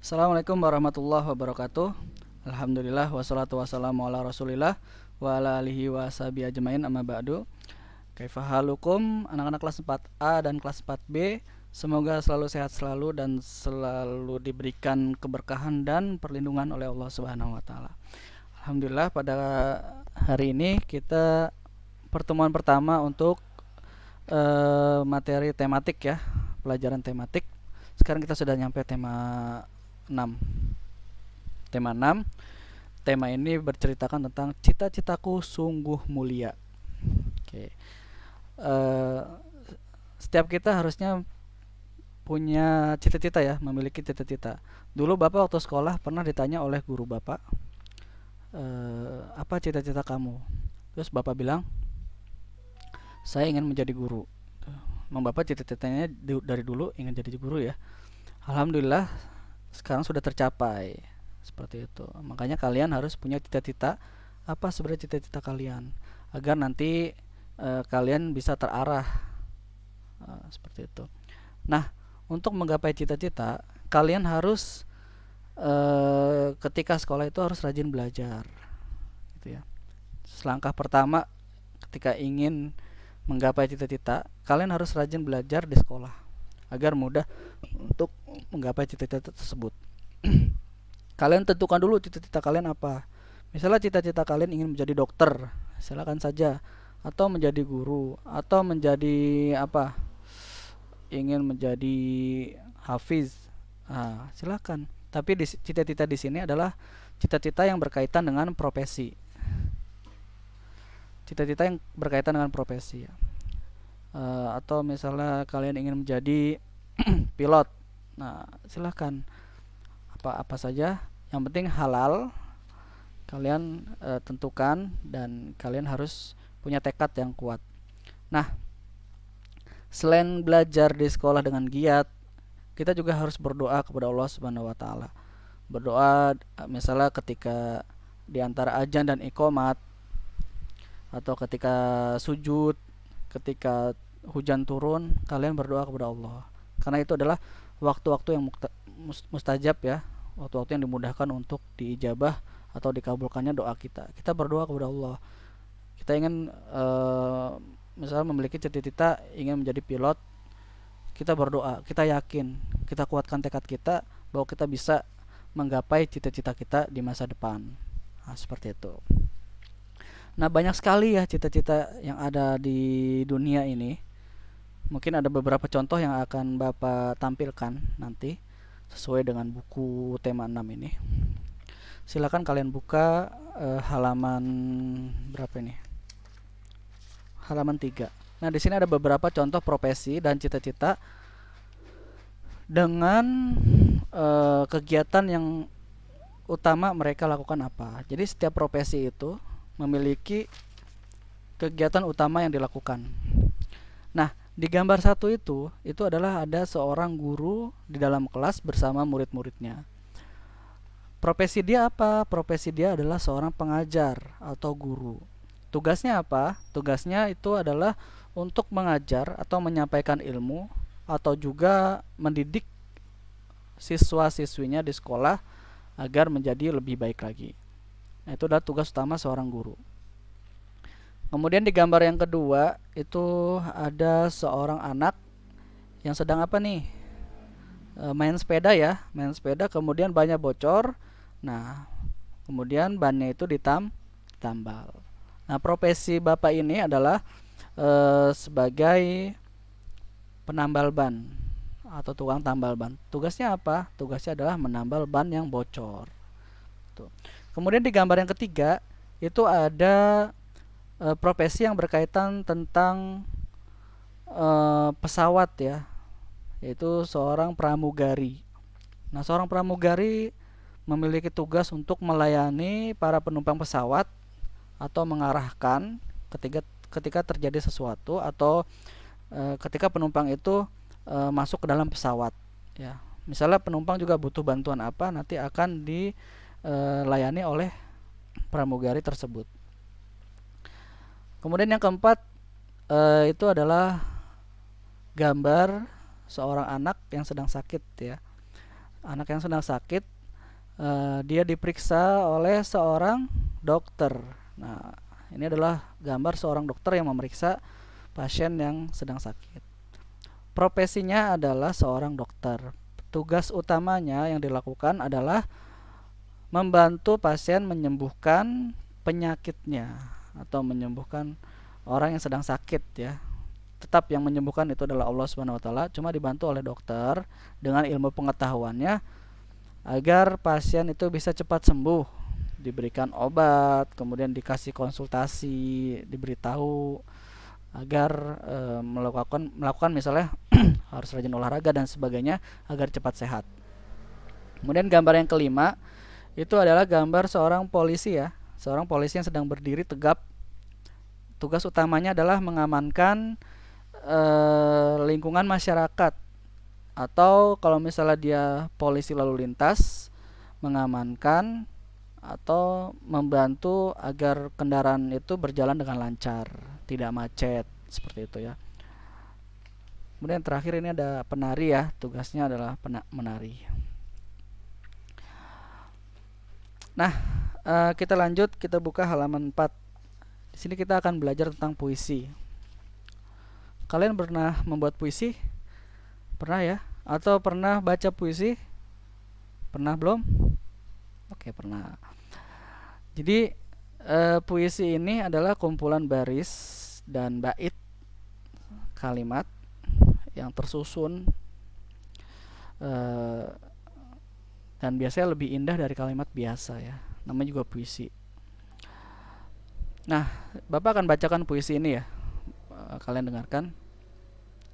Assalamualaikum warahmatullahi wabarakatuh. Alhamdulillah wassalatu wassalamu ala rasulillah wa ala alihi wa sahbihi ajmain amma ba'du. Kaifa halukum anak-anak kelas 4A dan kelas 4B. Semoga selalu sehat selalu dan selalu diberikan keberkahan dan perlindungan oleh Allah Subhanahu wa taala. Alhamdulillah pada hari ini kita pertemuan pertama untuk materi tematik ya, pelajaran tematik. Sekarang kita sudah nyampe tema 6. Tema 6. Tema ini berceritakan tentang cita-citaku sungguh mulia. Oke. Setiap kita harusnya punya cita-cita ya, memiliki cita-cita. Dulu Bapak waktu sekolah pernah ditanya oleh guru Bapak, apa cita-cita kamu? Terus Bapak bilang, saya ingin menjadi guru. Memang Bapak cita-citanya dari dulu ingin jadi guru ya. Alhamdulillah sekarang sudah tercapai seperti itu. Makanya kalian harus punya cita-cita. Apa sebenarnya cita-cita kalian agar nanti kalian bisa terarah seperti itu. Nah, untuk menggapai cita-cita kalian harus ketika sekolah itu harus rajin belajar gitu ya. Selangkah pertama ketika ingin menggapai cita-cita, kalian harus rajin belajar di sekolah agar mudah untuk menggapai cita-cita tersebut. Kalian tentukan dulu cita-cita kalian apa. Misalnya cita-cita kalian ingin menjadi dokter, silakan saja, atau menjadi guru, atau menjadi apa? Ingin menjadi hafiz. Silakan. Tapi cita-cita di sini adalah cita-cita yang berkaitan dengan profesi. Cita-cita yang berkaitan dengan profesi ya. Atau misalnya kalian ingin menjadi pilot. Nah, silahkan apa saja, yang penting halal kalian tentukan dan kalian harus punya tekad yang kuat. Nah, selain belajar di sekolah dengan giat, kita juga harus berdoa kepada Allah Subhanahu wa taala. Berdoa misalnya ketika di antara azan dan iqomat, atau ketika sujud, ketika hujan turun, kalian berdoa kepada Allah. Karena itu adalah waktu-waktu yang mustajab ya, waktu-waktu yang dimudahkan untuk diijabah atau dikabulkannya doa kita. Kita berdoa kepada Allah. Kita ingin misalnya memiliki cita-cita ingin menjadi pilot, kita berdoa, kita yakin, kita kuatkan tekad kita bahwa kita bisa menggapai cita-cita kita di masa depan. Nah, seperti itu. Nah, banyak sekali ya cita-cita yang ada di dunia ini. Mungkin ada beberapa contoh yang akan Bapak tampilkan nanti sesuai dengan buku tema 6 ini. Silakan kalian buka halaman berapa ini? Halaman 3. Nah, di sini ada beberapa contoh profesi dan cita-cita dengan kegiatan yang utama mereka lakukan apa. Jadi setiap profesi itu memiliki kegiatan utama yang dilakukan. Nah, di gambar satu itu adalah ada seorang guru di dalam kelas bersama murid-muridnya. Profesi dia apa? Profesi dia adalah seorang pengajar atau guru. Tugasnya apa? Tugasnya itu adalah untuk mengajar atau menyampaikan ilmu atau juga mendidik siswa-siswinya di sekolah agar menjadi lebih baik lagi. Nah, itu adalah tugas utama seorang guru. Kemudian di gambar yang kedua itu ada seorang anak yang sedang apa nih? Main sepeda ya, main sepeda kemudian bannya bocor. Nah, kemudian bannya itu ditambal. Nah, profesi Bapak ini adalah sebagai penambal ban atau tukang tambal ban. Tugasnya apa? Tugasnya adalah menambal ban yang bocor. Tuh. Kemudian di gambar yang ketiga itu ada profesi yang berkaitan tentang pesawat ya, yaitu seorang pramugari. Nah, seorang pramugari memiliki tugas untuk melayani para penumpang pesawat atau mengarahkan ketika terjadi sesuatu atau ketika penumpang itu masuk ke dalam pesawat ya. Misalnya penumpang juga butuh bantuan apa, nanti akan dilayani oleh pramugari tersebut. Kemudian yang keempat itu adalah gambar seorang anak yang sedang sakit ya. anak yang sedang sakit, dia diperiksa oleh seorang dokter. Nah, ini adalah gambar seorang dokter yang memeriksa pasien yang sedang sakit. Profesinya adalah seorang dokter. Tugas utamanya yang dilakukan adalah membantu pasien menyembuhkan penyakitnya atau menyembuhkan orang yang sedang sakit ya. Tetap yang menyembuhkan itu adalah Allah Subhanahu wa taala, cuma dibantu oleh dokter dengan ilmu pengetahuannya agar pasien itu bisa cepat sembuh, diberikan obat, kemudian dikasih konsultasi, diberitahu agar melakukan misalnya harus rajin olahraga dan sebagainya agar cepat sehat. Kemudian gambar yang kelima itu adalah gambar seorang polisi ya, seorang polisi yang sedang berdiri tegap. Tugas utamanya adalah mengamankan lingkungan masyarakat, atau kalau misalnya dia polisi lalu lintas, mengamankan atau membantu agar kendaraan itu berjalan dengan lancar, tidak macet, seperti itu ya. Kemudian terakhir ini ada penari ya, tugasnya adalah menari. Nah, kita lanjut, kita buka halaman 4. Di sini kita akan belajar tentang puisi. Kalian pernah membuat puisi? Pernah ya? Atau pernah baca puisi? Pernah belum? Oke, pernah. Jadi puisi ini adalah kumpulan baris dan bait kalimat yang tersusun dan biasanya lebih indah dari kalimat biasa ya. Namanya juga puisi. Nah, Bapak akan bacakan puisi ini ya. Kalian dengarkan,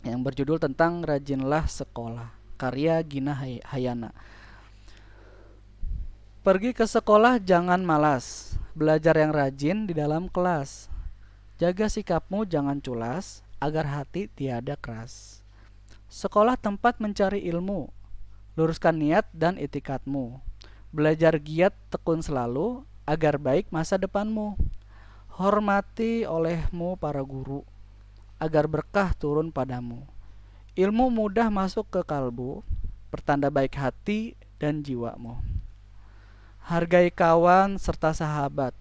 yang berjudul tentang Rajinlah Sekolah, karya Gina Hayana. Pergi ke sekolah jangan malas, belajar yang rajin di dalam kelas. Jaga sikapmu jangan culas, agar hati tiada keras. Sekolah tempat mencari ilmu, luruskan niat dan itikadmu. Belajar giat tekun selalu, agar baik masa depanmu. Hormati olehmu para guru, agar berkah turun padamu. Ilmu mudah masuk ke kalbu, pertanda baik hati dan jiwamu. Hargai kawan serta sahabat,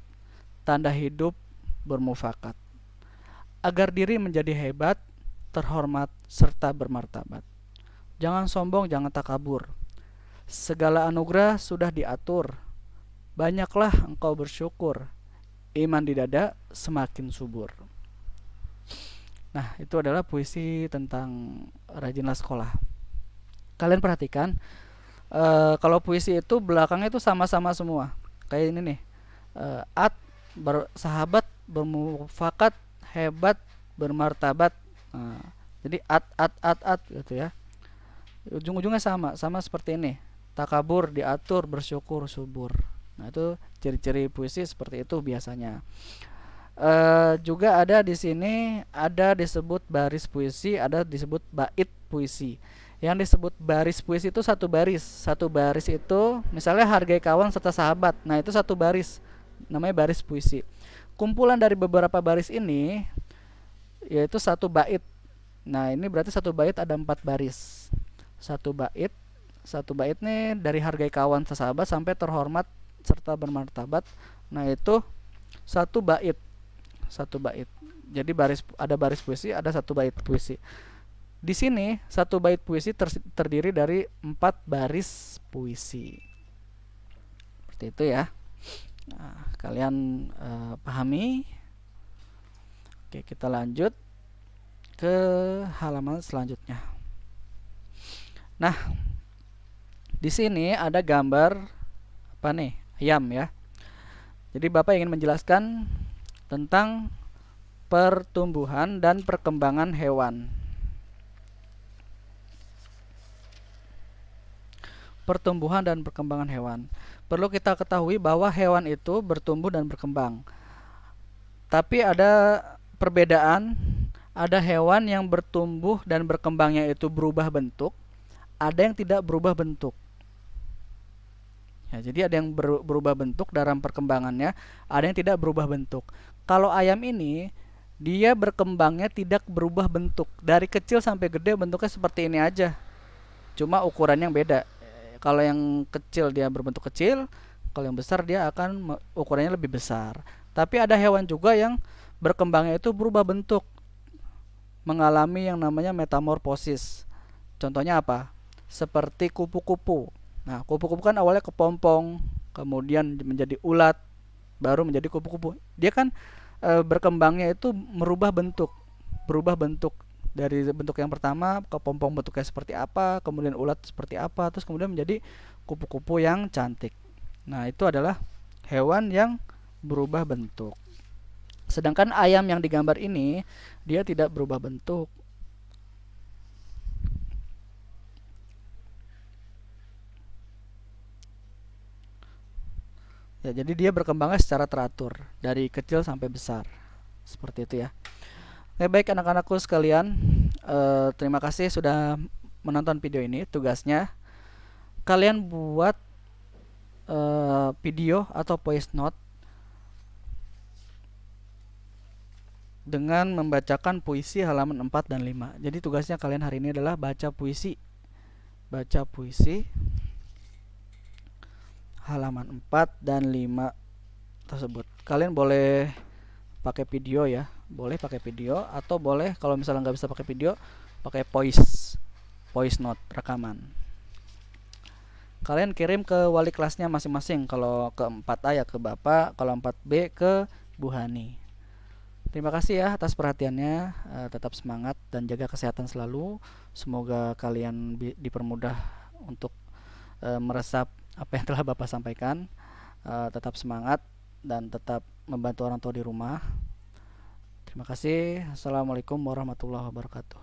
tanda hidup bermufakat. Agar diri menjadi hebat, terhormat serta bermartabat. Jangan sombong, jangan takabur. Segala anugerah sudah diatur. Banyaklah engkau bersyukur. Iman di dada semakin subur. Nah, itu adalah puisi tentang Rajinlah Sekolah. Kalian perhatikan, kalau puisi itu belakangnya itu sama-sama semua. Kayak ini nih, sahabat, bermufakat, hebat, bermartabat. Nah, jadi at gitu ya. Ujung-ujungnya sama seperti ini. Takabur, diatur, bersyukur, subur. Nah, itu ciri-ciri puisi seperti itu biasanya. Juga ada di sini ada disebut baris puisi, ada disebut bait puisi. Yang disebut baris puisi itu satu baris. Satu baris itu misalnya hargai kawan serta sahabat. Nah, itu satu baris. Namanya baris puisi. Kumpulan dari beberapa baris ini yaitu satu bait. Nah, ini berarti satu bait ada 4 baris. Satu bait nih dari hargai kawan serta sahabat sampai terhormat serta bermartabat. Nah, itu satu bait. Jadi ada baris puisi, ada satu bait puisi. Di sini satu bait puisi terdiri dari 4 baris puisi. Seperti itu ya. Nah, kalian pahami? Oke, kita lanjut ke halaman selanjutnya. Nah, di sini ada gambar apa nih? Ayam ya. Jadi Bapak ingin menjelaskan tentang pertumbuhan dan perkembangan hewan. Pertumbuhan dan perkembangan hewan. Perlu kita ketahui bahwa hewan itu bertumbuh dan berkembang. Tapi ada perbedaan, ada hewan yang bertumbuh dan berkembangnya itu berubah bentuk, ada yang tidak berubah bentuk. Ya, jadi ada yang berubah bentuk dalam perkembangannya, ada yang tidak berubah bentuk. Kalau ayam ini, dia berkembangnya tidak berubah bentuk. Dari kecil sampai gede bentuknya seperti ini aja. Cuma ukurannya yang beda. Kalau yang kecil dia berbentuk kecil, kalau yang besar dia akan ukurannya lebih besar. Tapi ada hewan juga yang berkembangnya itu berubah bentuk, mengalami yang namanya metamorfosis. Contohnya apa? Seperti kupu-kupu. Nah, kupu-kupu kan awalnya kepompong, kemudian menjadi ulat, baru menjadi kupu-kupu. Dia kan berkembangnya itu berubah bentuk dari bentuk yang pertama kepompong bentuknya seperti apa, kemudian ulat seperti apa, terus kemudian menjadi kupu-kupu yang cantik. Nah, itu adalah hewan yang berubah bentuk. Sedangkan ayam yang digambar ini dia tidak berubah bentuk. Ya, jadi dia berkembangnya secara teratur dari kecil sampai besar. Seperti itu ya. Oke, baik anak-anakku sekalian, terima kasih sudah menonton video ini. Tugasnya kalian buat video atau voice note dengan membacakan puisi halaman 4 dan 5. Jadi tugasnya kalian hari ini adalah baca puisi. Baca puisi halaman 4 dan 5 tersebut. Kalian boleh pakai video ya, boleh pakai video, atau boleh kalau misalnya nggak bisa pakai video, pakai voice note rekaman. Kalian kirim ke wali kelasnya masing-masing. Kalau ke 4A ya ke Bapak, kalau 4B ke Bu Hani. Terima kasih ya atas perhatiannya. Tetap semangat dan jaga kesehatan selalu. Semoga kalian dipermudah untuk meresap apa yang telah Bapak sampaikan. Tetap semangat dan tetap membantu orang tua di rumah. Terima kasih. Assalamualaikum warahmatullahi wabarakatuh.